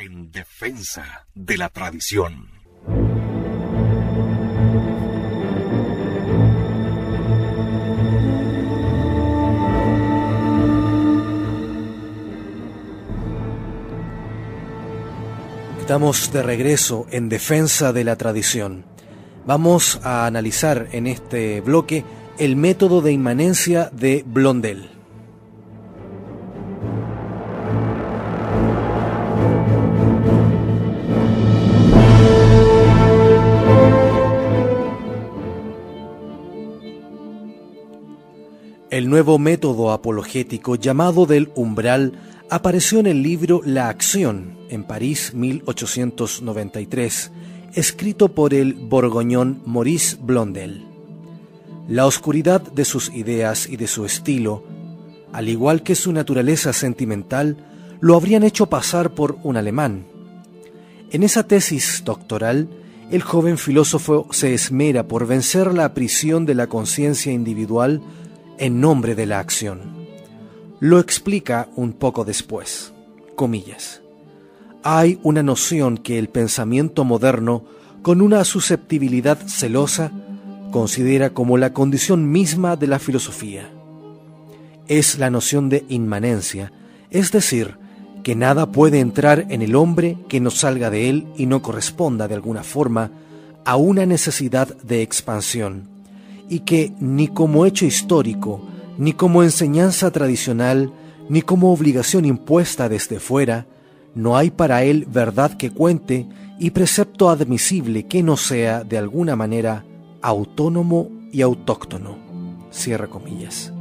En defensa de la tradición. Estamos de regreso en defensa de la tradición. Vamos a analizar en este bloque el método de inmanencia de Blondel. El nuevo método apologético llamado del umbral apareció en el libro La Acción, en París, 1893, escrito por el borgoñón Maurice Blondel. La oscuridad de sus ideas y de su estilo, al igual que su naturaleza sentimental, lo habrían hecho pasar por un alemán. En esa tesis doctoral, el joven filósofo se esmera por vencer la prisión de la conciencia individual en nombre de la acción. Lo explica un poco después. Comillas. Hay una noción que el pensamiento moderno, con una susceptibilidad celosa, considera como la condición misma de la filosofía. Es la noción de inmanencia, es decir, que nada puede entrar en el hombre que no salga de él y no corresponda de alguna forma a una necesidad de expansión, y que ni como hecho histórico, ni como enseñanza tradicional, ni como obligación impuesta desde fuera, no hay para él verdad que cuente y precepto admisible que no sea de alguna manera autónomo y autóctono. Cierra comillas.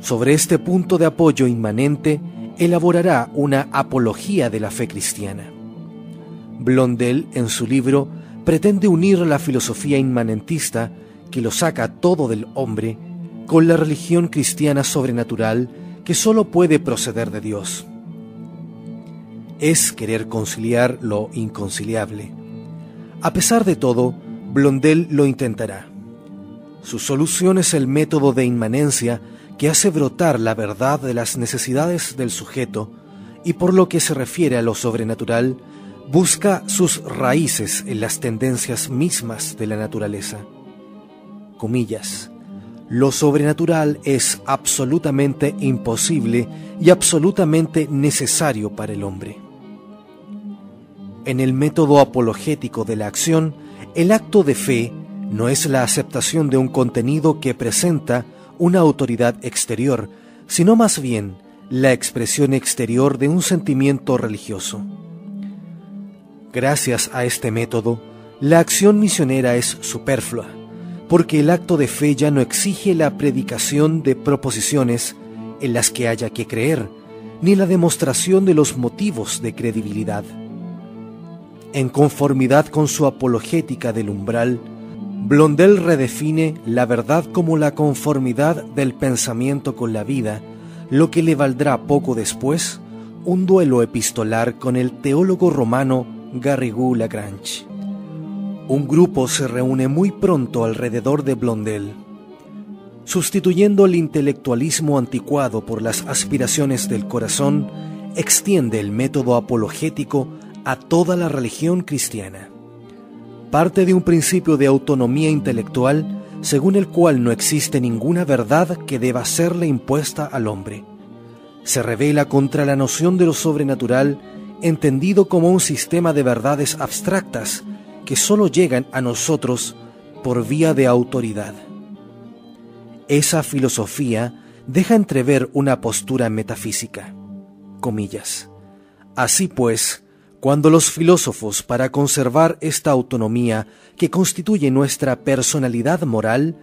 Sobre este punto de apoyo inmanente elaborará una apología de la fe cristiana. Blondel, en su libro, pretende unir la filosofía inmanentista, que lo saca todo del hombre, con la religión cristiana sobrenatural que sólo puede proceder de Dios. Es querer conciliar lo inconciliable. A pesar de todo, Blondel lo intentará. Su solución es el método de inmanencia que hace brotar la verdad de las necesidades del sujeto y, por lo que se refiere a lo sobrenatural, busca sus raíces en las tendencias mismas de la naturaleza. Comillas. Lo sobrenatural es absolutamente imposible y absolutamente necesario para el hombre. En el método apologético de la acción, el acto de fe no es la aceptación de un contenido que presenta una autoridad exterior, sino más bien la expresión exterior de un sentimiento religioso. Gracias a este método, la acción misionera es superflua, porque el acto de fe ya no exige la predicación de proposiciones en las que haya que creer, ni la demostración de los motivos de credibilidad. En conformidad con su apologética del umbral, Blondel redefine la verdad como la conformidad del pensamiento con la vida, lo que le valdrá poco después un duelo epistolar con el teólogo romano Garrigou-Lagrange. Un grupo se reúne muy pronto alrededor de Blondel. Sustituyendo el intelectualismo anticuado por las aspiraciones del corazón, extiende el método apologético a toda la religión cristiana. Parte de un principio de autonomía intelectual, según el cual no existe ninguna verdad que deba serle impuesta al hombre. Se revela contra la noción de lo sobrenatural, entendido como un sistema de verdades abstractas que solo llegan a nosotros por vía de autoridad. Esa filosofía deja entrever una postura metafísica. Comillas. Así pues, cuando los filósofos, para conservar esta autonomía que constituye nuestra personalidad moral,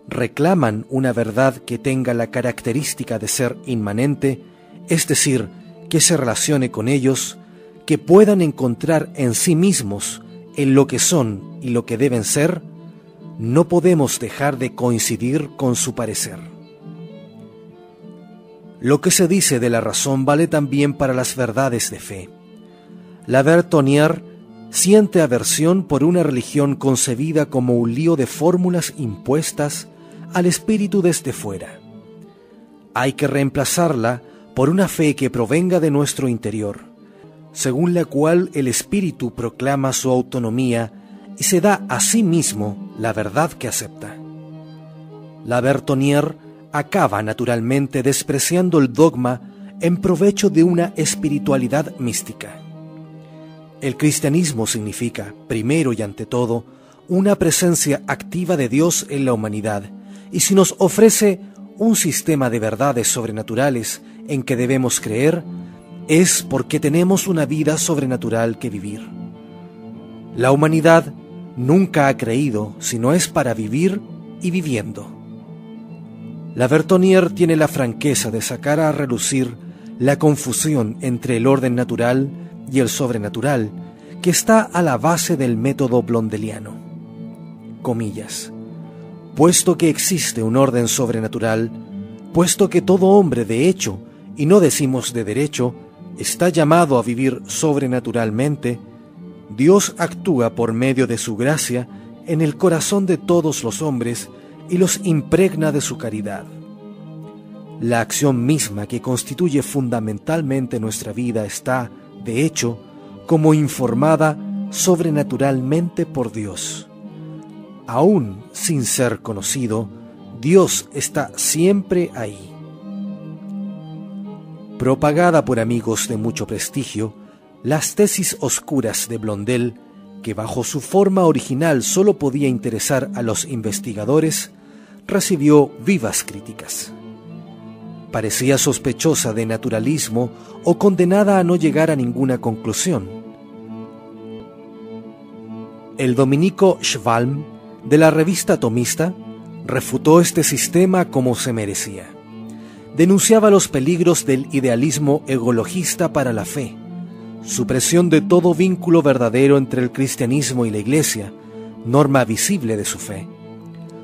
reclaman una verdad que tenga la característica de ser inmanente, es decir, que se relacione con ellos, que puedan encontrar en sí mismos en lo que son y lo que deben ser, no podemos dejar de coincidir con su parecer. Lo que se dice de la razón vale también para las verdades de fe. La Bertonier siente aversión por una religión concebida como un lío de fórmulas impuestas al espíritu desde fuera. Hay que reemplazarla por una fe que provenga de nuestro interior. según la cual el espíritu proclama su autonomía y se da a sí mismo la verdad que acepta. La Bertonier acaba naturalmente despreciando el dogma en provecho de una espiritualidad mística. El cristianismo significa, primero y ante todo, una presencia activa de Dios en la humanidad, y si nos ofrece un sistema de verdades sobrenaturales en que debemos creer, es porque tenemos una vida sobrenatural que vivir. La humanidad nunca ha creído, sino es para vivir y viviendo. La Bertonier tiene la franqueza de sacar a relucir la confusión entre el orden natural y el sobrenatural que está a la base del método blondeliano. Comillas. Puesto que existe un orden sobrenatural, puesto que todo hombre de hecho, y no decimos de derecho, está llamado a vivir sobrenaturalmente, Dios actúa por medio de su gracia en el corazón de todos los hombres y los impregna de su caridad. La acción misma que constituye fundamentalmente nuestra vida está, de hecho, como informada sobrenaturalmente por Dios. Aún sin ser conocido, Dios está siempre ahí. Propagada por amigos de mucho prestigio, las tesis oscuras de Blondel, que bajo su forma original solo podía interesar a los investigadores, recibió vivas críticas. Parecía sospechosa de naturalismo o condenada a no llegar a ninguna conclusión. El dominico Schwalm, de la revista Tomista, refutó este sistema como se merecía. Denunciaba los peligros del idealismo egologista para la fe, supresión de todo vínculo verdadero entre el cristianismo y la Iglesia, norma visible de su fe,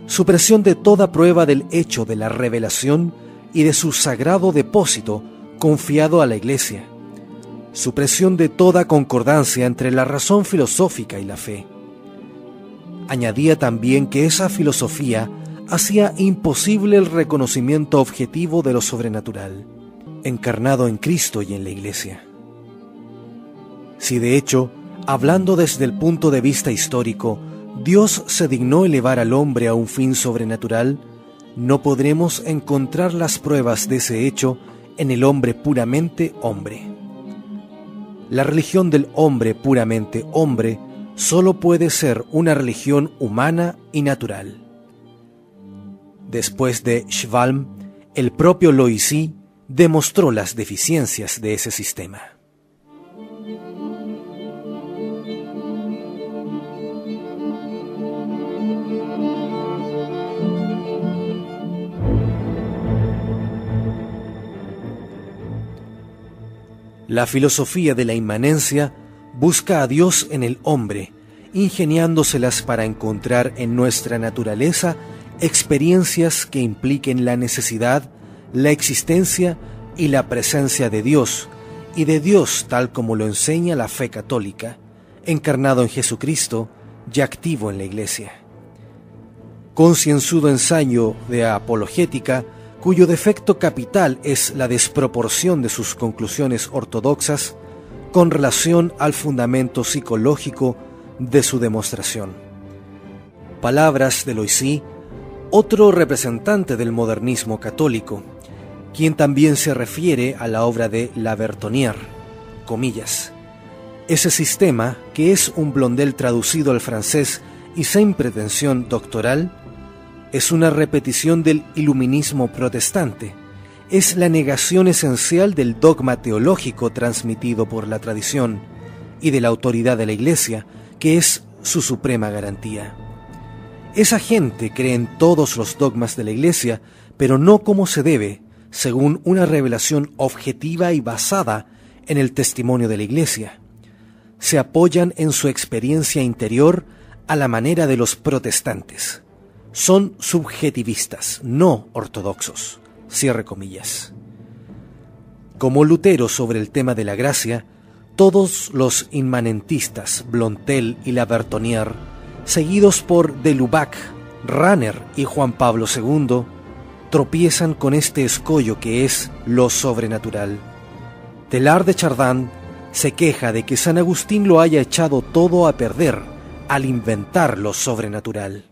supresión de toda prueba del hecho de la revelación y de su sagrado depósito confiado a la Iglesia, supresión de toda concordancia entre la razón filosófica y la fe. Añadía también que esa filosofía hacía imposible el reconocimiento objetivo de lo sobrenatural, encarnado en Cristo y en la Iglesia. Si de hecho, hablando desde el punto de vista histórico, Dios se dignó elevar al hombre a un fin sobrenatural, no podremos encontrar las pruebas de ese hecho en el hombre puramente hombre. La religión del hombre puramente hombre solo puede ser una religión humana y natural. Después de Schwalm, el propio Loisy demostró las deficiencias de ese sistema. La filosofía de la inmanencia busca a Dios en el hombre, ingeniándoselas para encontrar en nuestra naturaleza experiencias que impliquen la necesidad, la existencia y la presencia de Dios, y de Dios tal como lo enseña la fe católica, encarnado en Jesucristo y activo en la Iglesia. Concienzudo ensayo de apologética, cuyo defecto capital es la desproporción de sus conclusiones ortodoxas con relación al fundamento psicológico de su demostración. Palabras de Loisy, otro representante del modernismo católico, quien también se refiere a la obra de La Bertonier, comillas. Ese sistema, que es un Blondel traducido al francés y sin pretensión doctoral, es una repetición del iluminismo protestante, es la negación esencial del dogma teológico transmitido por la tradición y de la autoridad de la Iglesia, que es su suprema garantía. Esa gente cree en todos los dogmas de la Iglesia, pero no como se debe, según una revelación objetiva y basada en el testimonio de la Iglesia. Se apoyan en su experiencia interior a la manera de los protestantes. Son subjetivistas, no ortodoxos. Cierre comillas. Como Lutero sobre el tema de la gracia, todos los inmanentistas, Blondel y La Bertonier, seguidos por de Lubac, Rahner y Juan Pablo II, tropiezan con este escollo que es lo sobrenatural. Teilhard de Chardin se queja de que San Agustín lo haya echado todo a perder al inventar lo sobrenatural.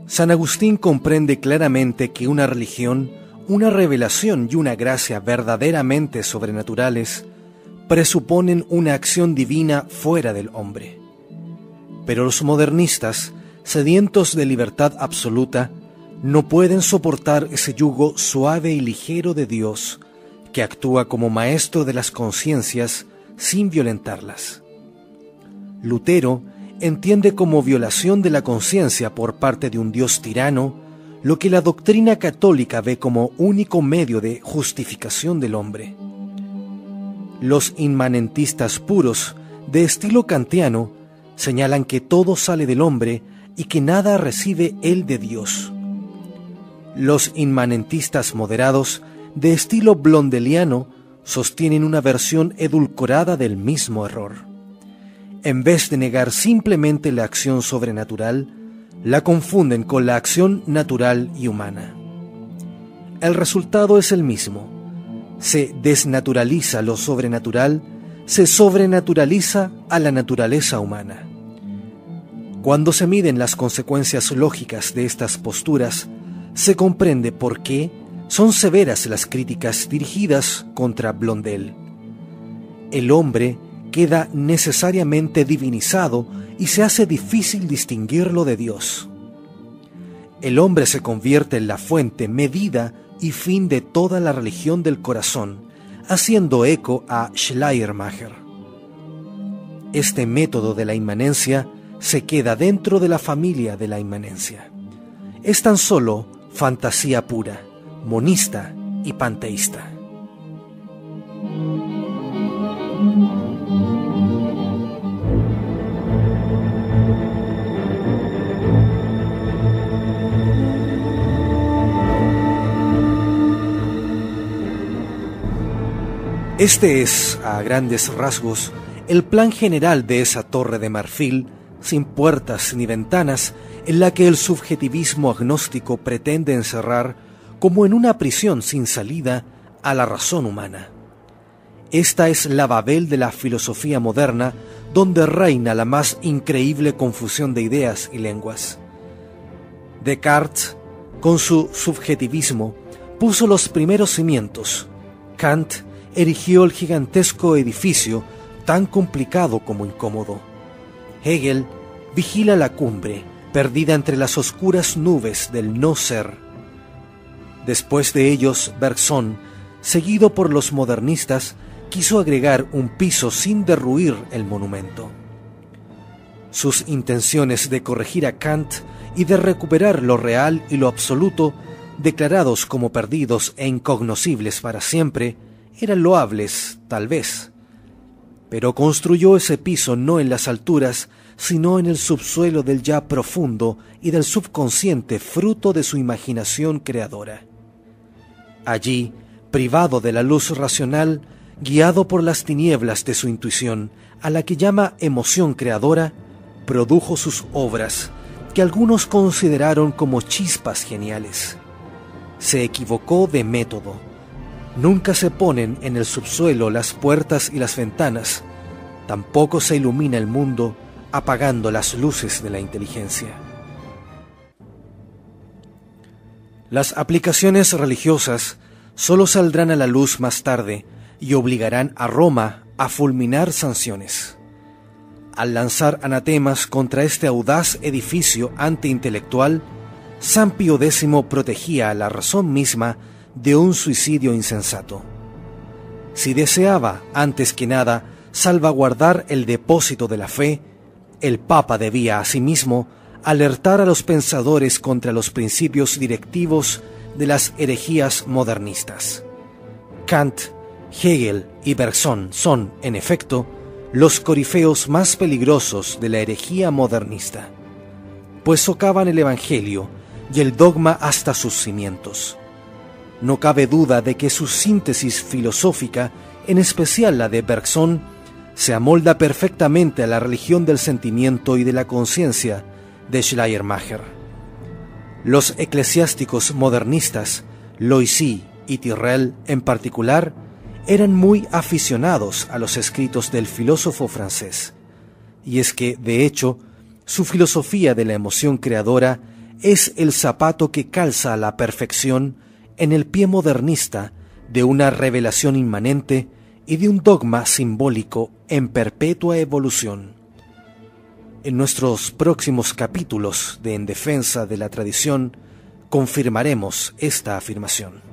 San Agustín comprende claramente que una religión, una revelación y una gracia verdaderamente sobrenaturales presuponen una acción divina fuera del hombre. Pero los modernistas, sedientos de libertad absoluta, no pueden soportar ese yugo suave y ligero de Dios que actúa como maestro de las conciencias sin violentarlas. Lutero entiende como violación de la conciencia por parte de un Dios tirano lo que la doctrina católica ve como único medio de justificación del hombre. Los inmanentistas puros, de estilo kantiano, señalan que todo sale del hombre y que nada recibe él de Dios. Los inmanentistas moderados, de estilo blondeliano, sostienen una versión edulcorada del mismo error. En vez de negar simplemente la acción sobrenatural, la confunden con la acción natural y humana. El resultado es el mismo. Se desnaturaliza lo sobrenatural, se sobrenaturaliza a la naturaleza humana. Cuando se miden las consecuencias lógicas de estas posturas, se comprende por qué son severas las críticas dirigidas contra Blondel. El hombre queda necesariamente divinizado y se hace difícil distinguirlo de Dios. El hombre se convierte en la fuente, medida y fin de toda la religión del corazón, haciendo eco a Schleiermacher. Este método de la inmanencia se queda dentro de la familia de la inmanencia. Es tan solo fantasía pura, monista y panteísta. Este es, a grandes rasgos, el plan general de esa torre de marfil, sin puertas ni ventanas, en la que el subjetivismo agnóstico pretende encerrar, como en una prisión sin salida, a la razón humana. Esta es la Babel de la filosofía moderna, donde reina la más increíble confusión de ideas y lenguas. Descartes, con su subjetivismo, puso los primeros cimientos. Kant erigió el gigantesco edificio, tan complicado como incómodo. Hegel vigila la cumbre, perdida entre las oscuras nubes del no ser. Después de ellos, Bergson, seguido por los modernistas, quiso agregar un piso sin derruir el monumento. Sus intenciones de corregir a Kant y de recuperar lo real y lo absoluto, declarados como perdidos e incognoscibles para siempre, eran loables, tal vez. Pero construyó ese piso no en las alturas, sino en el subsuelo del ya profundo y del subconsciente fruto de su imaginación creadora. Allí, privado de la luz racional, guiado por las tinieblas de su intuición, a la que llama emoción creadora, produjo sus obras, que algunos consideraron como chispas geniales. Se equivocó de método. Nunca se ponen en el subsuelo las puertas y las ventanas, tampoco se ilumina el mundo apagando las luces de la inteligencia. Las aplicaciones religiosas solo saldrán a la luz más tarde y obligarán a Roma a fulminar sanciones. Al lanzar anatemas contra este audaz edificio antiintelectual, San Pío X protegía a la razón misma de un suicidio insensato. Si deseaba, antes que nada, salvaguardar el depósito de la fe, el Papa debía asimismo alertar a los pensadores contra los principios directivos de las herejías modernistas. Kant, Hegel y Bergson son, en efecto, los corifeos más peligrosos de la herejía modernista, pues socavan el Evangelio y el dogma hasta sus cimientos. No cabe duda de que su síntesis filosófica, en especial la de Bergson, se amolda perfectamente a la religión del sentimiento y de la conciencia de Schleiermacher. Los eclesiásticos modernistas, Loisy y Tyrrell en particular, eran muy aficionados a los escritos del filósofo francés. Y es que, de hecho, su filosofía de la emoción creadora es el zapato que calza a la perfección en el pie modernista de una revelación inmanente y de un dogma simbólico en perpetua evolución. En nuestros próximos capítulos de En Defensa de la Tradición confirmaremos esta afirmación.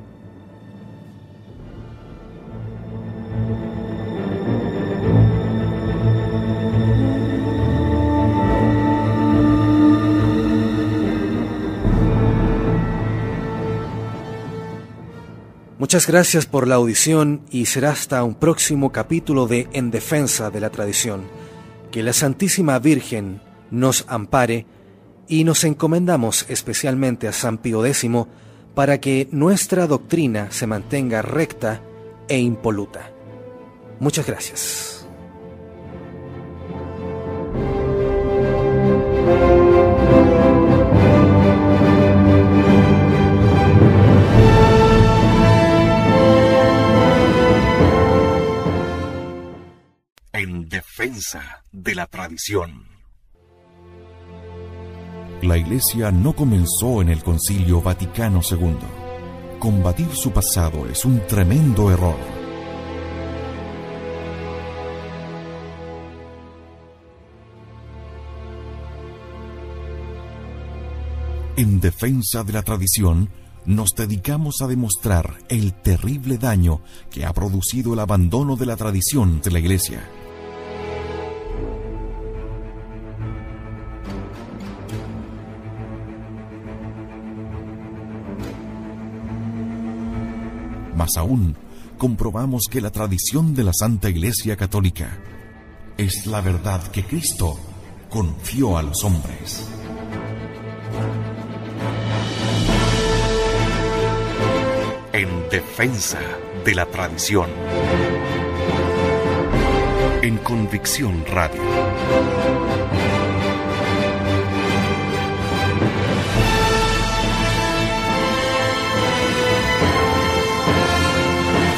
Muchas gracias por la audición y será hasta un próximo capítulo de En Defensa de la Tradición. Que la Santísima Virgen nos ampare y nos encomendamos especialmente a San Pío X para que nuestra doctrina se mantenga recta e impoluta. Muchas gracias. En defensa de la tradición. La Iglesia no comenzó en el Concilio Vaticano II. Combatir su pasado es un tremendo error. En defensa de la tradición, nos dedicamos a demostrar el terrible daño que ha producido el abandono de la tradición de la Iglesia. Más aún, comprobamos que la tradición de la Santa Iglesia Católica es la verdad que Cristo confió a los hombres. En defensa de la tradición. En Convicción Radio.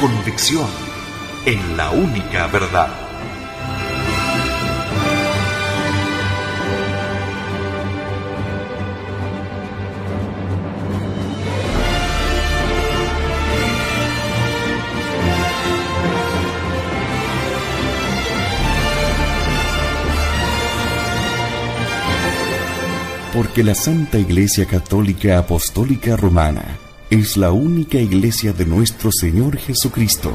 Convicción en la única verdad. Porque la Santa Iglesia Católica Apostólica Romana es la única Iglesia de nuestro Señor Jesucristo.